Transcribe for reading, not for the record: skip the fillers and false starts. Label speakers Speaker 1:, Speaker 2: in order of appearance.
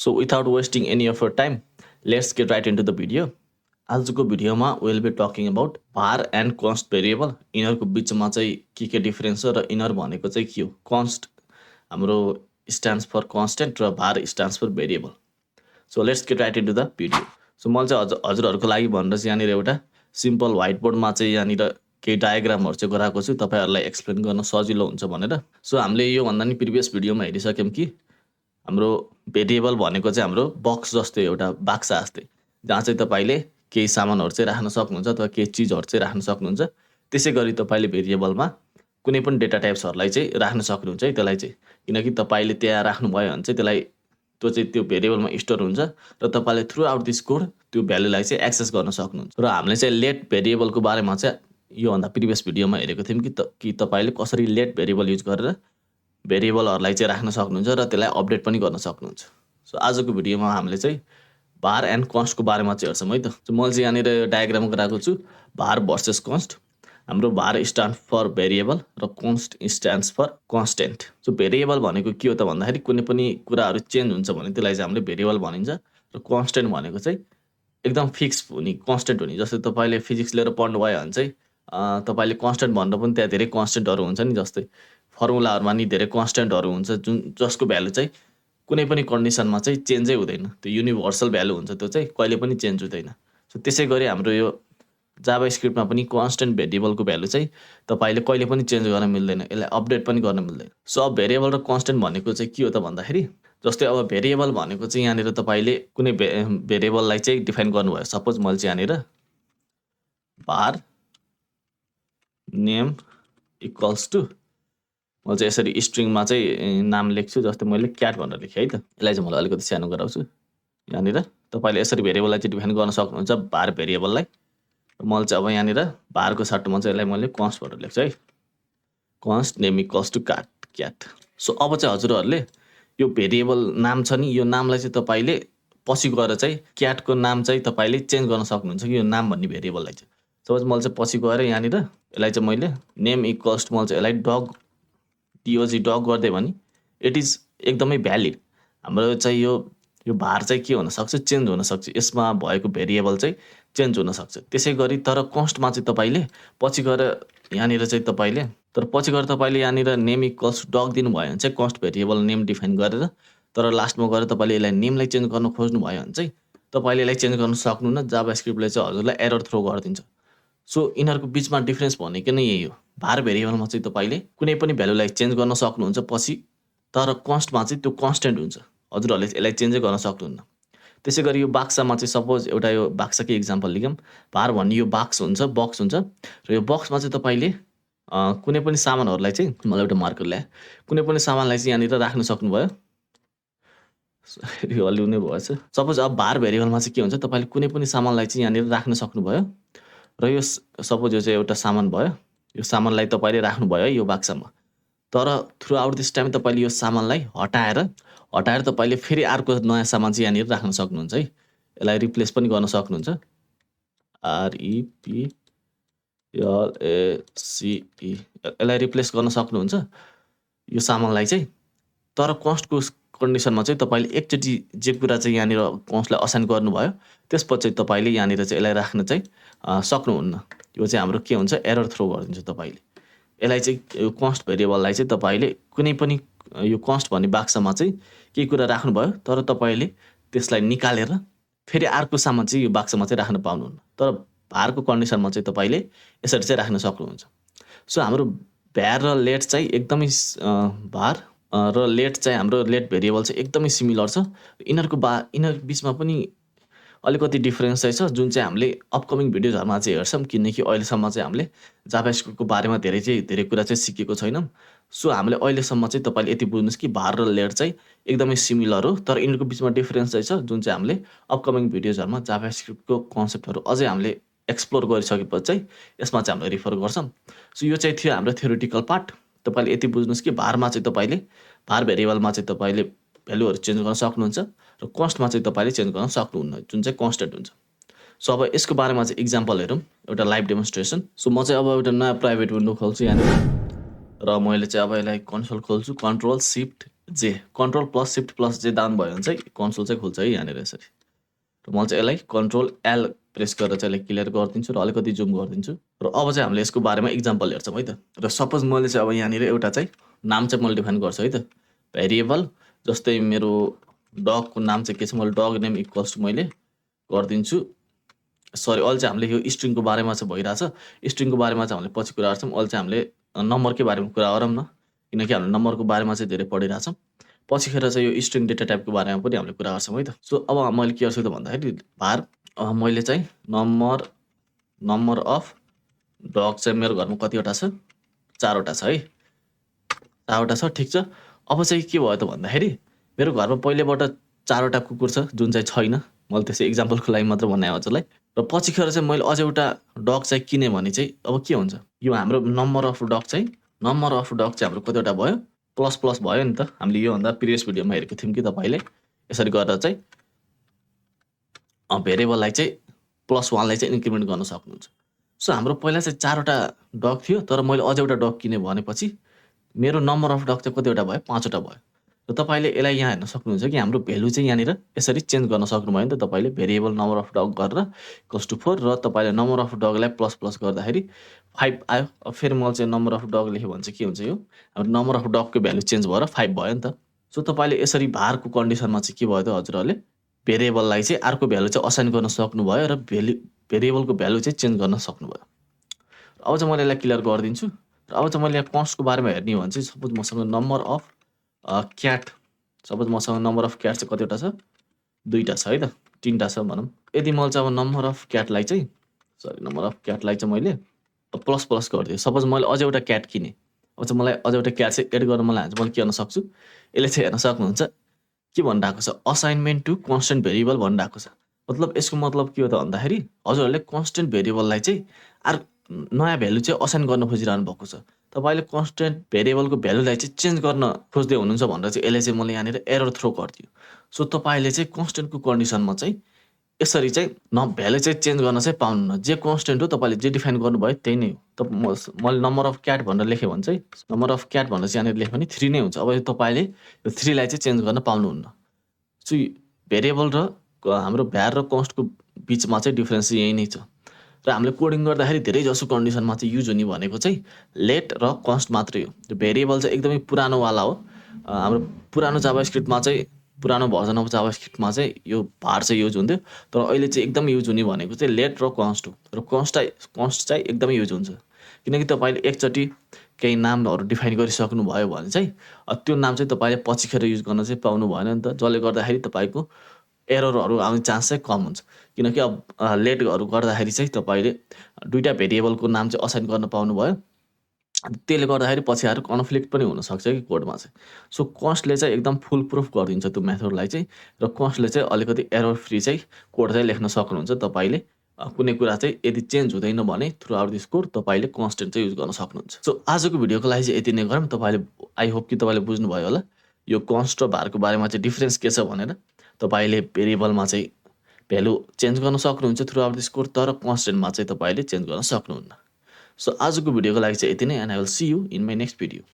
Speaker 1: So without wasting any of your time, let's get right into the video. आजको भिडियोमा will be talking about var and const variable यिनीहरूको बिचमा चाहिँ के difference छ र यिनीहरू भनेको चाहिँ के हो const हाम्रो स्ट्यान्ड्स फर कन्स्टेन्ट र var stands for variable so let's get right into the video so मैले चाहिँ हजुरहरूको लागि भनेर चाहिँ यहाँनिर एउटा सिम्पल व्हाइट बोर्डमा चाहिँ यहाँनिर केही डायग्रामहरू चाहिँ गराएको छु तपाईँहरूलाई एक्सप्लेन गर्न सजिलो हुन्छ भनेर सो हामीले योभन्दा नि प्रिभियस भिडियोमा हेरिसक्यौँ कि हाम्रो भेरिएबल भनेको चाहिँ हाम्रो बक्स जस्तै एउटा बाक्सा जस्तै जहाँ चाहिँ तपाईँले केही सामानहरू चाहिँ राख्न सक्नुहुन्छ अथवा केही चिजहरू चाहिँ राख्न सक्नुहुन्छ त्यसै गरी तपाईँले भेरिएबलमा कुनै पनि डेटा टाइप्सहरूलाई चाहिँ राख्न सक्नुहुन्छ है त्यसलाई चाहिँ किनकि तपाईँले त्यहाँ राख्नुभयो भने चाहिँ त्यसलाई त्यो भेरिएबलमा स्टोर हुन्छ र तपाईँले थ्रु आउट दिस कोड त्यो भ्यालुलाई चाहिँ एक्सेस गर्न सक्नुहुन्छ र हामीले चाहिँ लेट भेरिएबलको बारेमा चाहिँ योभन्दा प्रिभियस भिडियोमा हेरेको थियौँ कि तपाईँले कसरी लेट भेरिएबल युज गरेर भेरिएबलहरूलाई चाहिँ राख्न सक्नुहुन्छ र त्यसलाई अपडेट पनि गर्न सक्नुहुन्छ सो आजको भिडियोमा हामीले चाहिँ var एन्ड constको बारेमा चाहिँ हेर्छौँ है त सो मैले चाहिँ यहाँनिर डायग्राम गराएको छु var भर्सेस const हाम्रो var स्ट्यान्ड फर भेरिएबल र const stands for constant so variable भनेको के हो त भन्दाखेरि कुनै पनि कुराहरू चेन्ज हुन्छ भने त्यसलाई चाहिँ हामीले भेरिएबल भनिन्छ र कन्स्टेन्ट भनेको चाहिँ एकदम फिक्स हुने कन्स्टेन्ट हुने जस्तै तपाईँले फिजिक्स लिएर पढ्नुभयो भने चाहिँ तपाईँले कन्स्टेन्ट भन्दा पनि त्यहाँ धेरै कन्स्टेन्टहरू हुन्छ नि जस्तै फर्मुलाहरूमा नि धेरै कन्स्टेन्टहरू हुन्छ जसको भ्यालु चाहिँ कुनै पनि कन्डिसनमा चाहिँ चेन्जै हुँदैन त्यो युनिभर्सल भ्यालु हुन्छ त्यो चाहिँ कहिले पनि चेन्ज हुँदैन सो त्यसै गरी हाम्रो यो जाभा स्क्रिप्टमा पनि कन्स्टेन्ट भेरिएबलको भ्यालु चाहिँ तपाईँले कहिले पनि चेन्ज गर्न मिल्दैन यसलाई अपडेट पनि गर्न मिल्दैन सो अब भेरिएबल र कन्स्टेन्ट भनेको चाहिँ के हो त भन्दाखेरि जस्तै अब भेरिएबल भनेको चाहिँ यहाँनिर तपाईँले कुनै भेरिएबललाई चाहिँ डिफाइन गर्नुभयो सपोज मैले चाहिँ यहाँनिर var नेम इक्वल्स टु मैले चाहिँ यसरी स्ट्रिङमा चाहिँ नाम लेख्छु जस्तै मैले क्याट भनेर लेखेँ है त यसलाई चाहिँ मैले अलिकति सानो गराउँछु यहाँनिर तपाईँले यसरी भेरिएबललाई चाहिँ डिफाइन गर्न सक्नुहुन्छ var भेरिएबललाई मैले चाहिँ अब यहाँनिर varको सट्टामा चाहिँ यसलाई मैले const भनेर लेख्छु है const name equals to cat so अब चाहिँ हजुरहरूले यो भेरिएबल नाम छ नि यो नामलाई चाहिँ तपाईँले पछि गएर चाहिँ क्याटको नाम चाहिँ तपाईँले चेन्ज गर्न सक्नुहुन्छ कि यो नाम भन्ने भेरिएबललाई चाहिँ सपोज मैले चाहिँ पछि गएर यहाँनिर यसलाई चाहिँ मैले नेम इक्वल्स टु मैले चाहिँ यसलाई डग डग गरिदिएँ भने इट इज एकदमै भ्यालिड हाम्रो चाहिँ यो var चाहिँ के हुनसक्छ चेन्ज हुनसक्छ यसमा भएको भेरिएबल चाहिँ चेन्ज हुनसक्छ त्यसै गरी तर कन्स्टमा चाहिँ तपाईँले पछि गएर यहाँनिर चाहिँ तपाईँले यहाँनिर नेम इक्वल्स डग दिनुभयो भने चाहिँ कन्स्ट भेरिएबल नेम डिफाइन गरेर तर लास्टमा गएर तपाईँले यसलाई नेमलाई चेन्ज गर्न खोज्नुभयो भने चाहिँ तपाईँले यसलाई चेन्ज गर्न सक्नुहुन्न जाभा स्क्रिप्टले चाहिँ हजुरलाई एरर थ्रो गरिदिन्छ सो यिनीहरूको बिचमा डिफरेन्स भनेको नै यही हो var भेरिएबलमा चाहिँ तपाईँले कुनै पनि भ्यालुलाई चेन्ज गर्न सक्नुहुन्छ पछि तर कन्स्टमा चाहिँ त्यो कन्स्टेन्ट हुन्छ हजुरहरूले यसलाई चेन्जै गर्न सक्नुहुन्न त्यसै गरी यो बाक्सामा चाहिँ सपोज एउटा यो बाक्साकै इक्जाम्पल लिगौँ var भन्ने यो बक्स हुन्छ र यो बक्समा चाहिँ तपाईँले कुनै पनि सामानहरूलाई चाहिँ मलाई एउटा मार्कर ल्याए कुनै पनि सामानलाई चाहिँ यहाँनिर राख्न सक्नुभयो यो अलि नै भएछ सपोज अब var भेरिएबलमा चाहिँ के हुन्छ तपाईँले कुनै पनि सामानलाई चाहिँ यहाँनिर राख्न सक्नुभयो र यो सपोज यो चाहिँ एउटा सामान भयो यो सामानलाई तपाईँले राख्नुभयो है यो बाक्सामा तर थ्रु आउट दिस टाइम तपाईँले यो सामानलाई हटाएर तपाईँले फेरि अर्को नयाँ सामान चाहिँ यहाँनिर राख्न सक्नुहुन्छ है यसलाई रिप्लेस पनि गर्न सक्नुहुन्छ REPLACE यसलाई रिप्लेस गर्न सक्नुहुन्छ यो सामानलाई चाहिँ तर कन्स्टको कन्डिसनमा चाहिँ तपाईँले एकचोटि जे कुरा चाहिँ यहाँनिर कन्स्टलाई असाइन गर्नुभयो त्यसपछि चाहिँ तपाईँले यहाँनिर चाहिँ यसलाई राख्न चाहिँ सक्नुहुन्न यो चाहिँ हाम्रो के हुन्छ एरर थ्रो गरिदिन्छ तपाईँले यसलाई चाहिँ यो कन्स्ट भेरिएबललाई चाहिँ तपाईँले कुनै पनि यो कन्स्ट भन्ने बाक्सामा चाहिँ केही कुरा राख्नुभयो तर तपाईँले त्यसलाई निकालेर फेरि अर्को सामान चाहिँ यो बाक्सामा चाहिँ राख्न पाउनुहुन्न तर varको कन्डिसनमा चाहिँ तपाईँले यसरी चाहिँ राख्न सक्नुहुन्छ सो हाम्रो var र लेट चाहिँ एकदमै var र लेट चाहिँ हाम्रो लेट भेरिएबल चाहिँ एकदमै सिमिलर छ यिनीहरूको बिचमा पनि अलिकति डिफरेन्स चाहिँ छ जुन चाहिँ हामीले अपकमिङ भिडियोजहरूमा चाहिँ हेर्छौँ किनकि अहिलेसम्म चाहिँ हामीले जाभा स्क्रिप्टको बारेमा धेरै कुरा चाहिँ सिकेको छैनौँ सो हामीले अहिलेसम्म चाहिँ तपाईँले यति बुझ्नुहोस् कि var र लेट चाहिँ एकदमै सिमिलर हो तर यिनीहरूको बिचमा डिफरेन्स चाहिँ छ जुन चाहिँ हामीले अपकमिङ भिडियोजहरूमा जाभा स्क्रिप्टको कन्सेप्टहरू अझै हामीले एक्सप्लोर गरिसकेपछि चाहिँ यसमा चाहिँ हामीले रिफर गर्छौँ सो यो चाहिँ थियो हाम्रो थ्योरिटिकल पार्ट तपाईँले यति बुझ्नुहोस् कि vaरमा चाहिँ तपाईँले var भेरिएबलमा चाहिँ तपाईँले भ्यालुहरू चेन्ज गर्न सक्नुहुन्छ र कन्स्टमा चाहिँ तपाईँले चेन्ज गर्न सक्नुहुन्न जुन चाहिँ कन्स्टेन्ट हुन्छ सो अब यसको बारेमा चाहिँ इक्जाम्पल हेरौँ एउटा लाइभ डेमोन्स्ट्रेसन सो म चाहिँ अब एउटा नयाँ प्राइभेट विन्डो खोल्छु यहाँनिर र मैले चाहिँ अब यसलाई कन्सोल खोल्छु Ctrl Shift जे कन्ट्रोल प्लस सिफ्ट प्लस जे दाउन भयो भने चाहिँ कन्सोल चाहिँ खुल्छ है यहाँनिर यसरी। र मैले चाहिँ यसलाई कन्ट्रोल एल प्रेस गरेर चाहिँ यसलाई क्लियर गरिदिन्छु र अलिकति जुम गरिदिन्छु। र अब चाहिँ हामीले यसको बारेमा इक्जाम्पल हेर्छौँ है त। र सपोज मैले चाहिँ अब यहाँनिर एउटा चाहिँ नाम चाहिँ मैले डिफाइन गर्छु है त, भेरिएबल। जस्तै मेरो डगको नाम चाहिँ के छ, मैले डग नेम इक्वल्स टु मैले गरिदिन्छु। सरी, अहिले चाहिँ हामीले यो स्ट्रिङको बारेमा चाहिँ भइरहेछ। स्ट्रिङको बारेमा चाहिँ हामीले पछि कुरा गर्छौँ। अहिले चाहिँ हामीले नम्बरकै बारेमा कुरा गरौँ न, किनकि हामीले नम्बरको बारेमा चाहिँ धेरै पढिरहेछौँ। पछिखेर चाहिँ यो स्ट्रिङ डेटा टाइपको बारेमा पनि हामीले कुरा गर्छौँ है त। सो अब मैले के गर्छु त भन्दाखेरि भार मैले चाहिँ नम्बर अफ डग चाहिँ मेरो घरमा कतिवटा छ, 4वटा छ है, 4वटा छ। ठिक छ। अब चाहिँ के भयो त भन्दाखेरि मेरो घरमा पहिलेबाट 4वटा कुकुर छ जुन चाहिँ छैन, मैले त्यसै इक्जाम्पलको लागि मात्र बनाएँ हजुरलाई। र पछिखेर चाहिँ मैले अझ एउटा डग चाहिँ किनेँ भने चाहिँ अब के हुन्छ, यो हाम्रो नम्बर अफ डग चाहिँ हाम्रो कतिवटा भयो, प्लस प्लस भयो नि त। हामीले योभन्दा प्रिभियस भिडियोमा हेरेको थियौँ कि तपाईँले यसरी गरेर चाहिँ भेरिएबललाई चाहिँ +1लाई चाहिँ इन्क्रिमेन्ट गर्न सक्नुहुन्छ। सो हाम्रो पहिला चाहिँ 4वटा डग थियो, तर मैले अझ एउटा डग किनेँ भनेपछि मेरो नम्बर अफ डग चाहिँ कतिवटा भयो, 5वटा भयो। र तपाईँले यसलाई यहाँ हेर्न सक्नुहुन्छ कि हाम्रो भेल्यु चाहिँ यहाँनिर यसरी चेन्ज गर्न सक्नुभयो नि त। तपाईँले भेरिएबल नम्बर अफ डग गरेर इक्वल्स टु 4 र तपाईँले नम्बर अफ डगलाई प्लस प्लस गर्दाखेरि 5 आयो। अब फेरि मैले चाहिँ नम्बर अफ डग लेख्यो भने चाहिँ के हुन्छ, यो हाम्रो नम्बर अफ डगको भ्यालु चेन्ज भएर 5 भयो नि त। सो तपाईँले यसरी भारको कन्डिसनमा चाहिँ के भयो त हजुरहरूले, भेरिएबललाई चाहिँ अर्को भ्यालु चाहिँ असाइन गर्न सक्नुभयो र भेरिएबलको भ्यालु चाहिँ चेन्ज गर्न सक्नुभयो। अब चाहिँ मैले यसलाई क्लियर गरिदिन्छु। र अब चाहिँ मैले यहाँ कन्स्टको बारेमा हेर्ने हो भने चाहिँ सपोज मसँग नम्बर अफ क्याट चाहिँ कतिवटा छ, 2टा छ है त, 3टा छ भनौँ। यदि मैले चाहिँ अब नम्बर अफ क्याटलाई चाहिँ मैले प्लस प्लस गरिदिएँ। सपोज मैले अझ एउटा क्याट किनेँ, अब चाहिँ मलाई अझ एउटा क्याट चाहिँ एड गर्न मलाई मैले के गर्न सक्छु, यसले चाहिँ हेर्न सक्नुहुन्छ के भनिरहेको छ, असाइनमेन्ट टु कन्स्टेन्ट भेरिएबल भनिरहेको छ। मतलब यसको मतलब के हो त भन्दाखेरि हजुरहरूले कन्स्टेन्ट भेरिएबललाई चाहिँ नयाँ भ्यालु चाहिँ असाइन गर्न खोजिरहनु भएको छ। तपाईँले कन्स्टेन्ट भेरिएबलको भ्यालुलाई चाहिँ चेन्ज गर्न खोज्दै हुनुहुन्छ भनेर चाहिँ यसले चाहिँ मलाई यहाँनिर एरर थ्रो गरिदियो। सो तपाईँले चाहिँ कन्स्टेन्टको कन्डिसनमा चाहिँ यसरी चाहिँ भ्यालु चाहिँ चेन्ज गर्न चाहिँ पाउनुहुन्न। जे कन्स्टेन्ट हो तपाईँले जे डिफाइन गर्नुभयो त्यही नै हो। त मैले नम्बर अफ क्याट भनेर लेखेँ भने चाहिँ नम्बर अफ क्याट भनेर चाहिँ यहाँनिर लेख्यो भने 3 नै हुन्छ। अब तपाईँले यो 3लाई चाहिँ चेन्ज गर्न पाउनुहुन्न। सो भेरिएबल र हाम्रो भ्यार र कन्स्टको बिचमा चाहिँ डिफरेन्स यही नै छ। र हामीले कोडिङ गर्दाखेरि धेरै जसो कन्डिसनमा चाहिँ युज हुने भनेको चाहिँ लेट र कन्स्ट मात्रै हो। त्यो भेरिएबल चाहिँ एकदमै पुरानोवाला हो। हाम्रो पुरानो जाभास्क्रिप्टमा चाहिँ पुरानो भर्जन अफ जाभास्क्रिप्टमा चाहिँ यो भार चाहिँ युज हुन्थ्यो, तर अहिले चाहिँ एकदम युज हुने भनेको चाहिँ लेट र कन्स्ट हो। र कन्स्ट चाहिँ एकदमै युज हुन्छ, किनकि तपाईँले एकचोटि केही नामहरू डिफाइन गरिसक्नु भयो भने चाहिँ त्यो नाम चाहिँ तपाईँले पछिखेर युज गर्न चाहिँ पाउनु भएन नि त, जसले गर्दाखेरि तपाईँको एररहरू आउने चान्स चाहिँ कम हुन्छ। किनकि अब लेटहरू गर्दाखेरि चाहिँ तपाईँले 2टा भेरिएबलको नाम चाहिँ असाइन गर्न पाउनुभयो, त्यसले गर्दाखेरि पछि आएर कन्फ्लिक्ट पनि हुनसक्छ कि कोडमा चाहिँ। सो कन्स्टले चाहिँ एकदम फुल प्रुफ गरिदिन्छ त्यो मेथडलाई चाहिँ, र कन्स्टले चाहिँ अलिकति एरर फ्री चाहिँ कोड चाहिँ लेख्न सक्नुहुन्छ तपाईँले। कुनै कुरा चाहिँ यदि चेन्ज हुँदैन भने थ्रु आउट दिस कोड तपाईँले कन्स्टेन्ट चाहिँ युज गर्न सक्नुहुन्छ। सो आजको भिडियोको लागि चाहिँ यति नै गरौँ। तपाईँले आई होप कि तपाईँले बुझ्नुभयो होला यो कन्स्ट र भारको बारेमा चाहिँ डिफरेन्स के छ भनेर। तपाईँले भेरिएबलमा चाहिँ भ्यालु चेन्ज गर्न सक्नुहुन्छ थ्रु आउट दिस कोड, तर कन्स्टेन्टमा चाहिँ तपाईँले चेन्ज गर्न सक्नुहुन्न। सो आजको भिडियोको लागि चाहिँ यति नै, and I will see you in my next video.